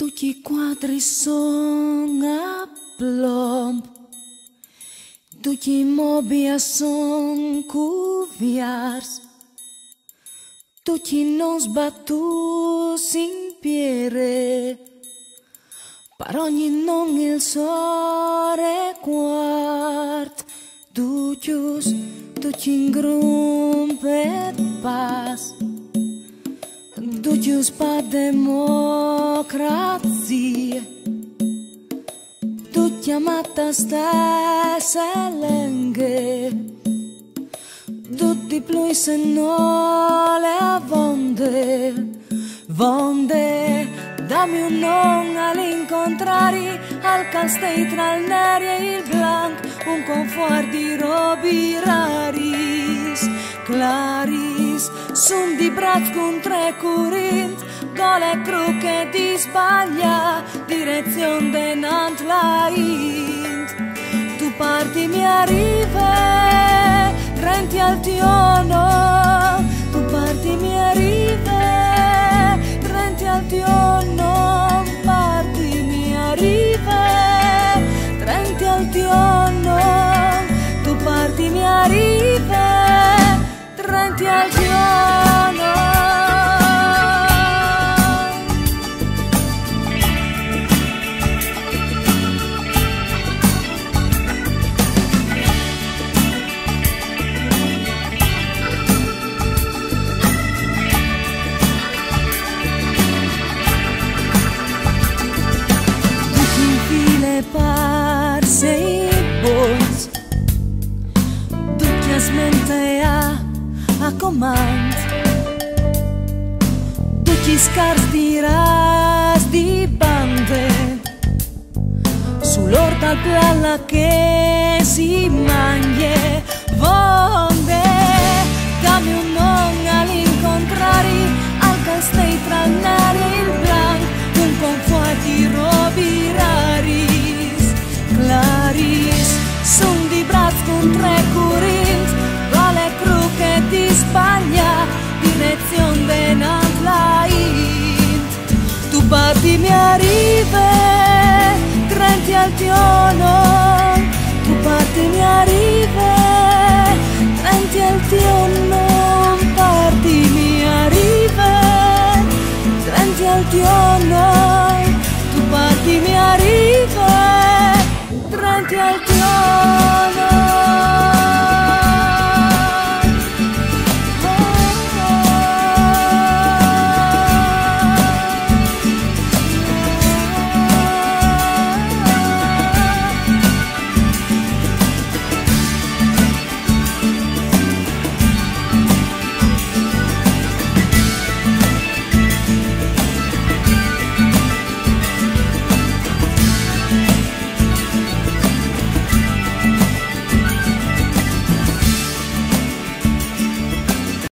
Tutti i quadri sono a plomb, tutti i mobili sono cuviars, tutti non sbattuti in piede, per ogni non il sole quart, tutti in grumpe e pas. Tutti per democrazia, tutti amata stessa lenghe, tutti più se non le vonde, dammi un non all'incontrari, al castei tra il nero e il blanco, un conforto di robi raris, claris, sun di braccio con tre curint, gole cruche di sbaglia, direzione de Nant la Int. Tu parti mi arrive, renti al tiono, tu parti mi arrive, renti al tiono, parti mi arrive, renti al tiono, tu parti mi arrive, renti al tiono. Parse i bois, tutti asmente a comand, tutti scars di ras di bande, sull'orta plana che si mangia, vonde, dammi un non all'incontrari, al castei tra il nero e il blanco, un conforto di robi rari. Claris, son di braccio con tre curint, gole cruche di Spagna, direzione de Nant la Int. Tu parti mi arrive, renti al tiono, tu parti mi arrive, renti al tiono, parti mi arrive, renti al tiono, tu parti mi arrive, renti al tiono.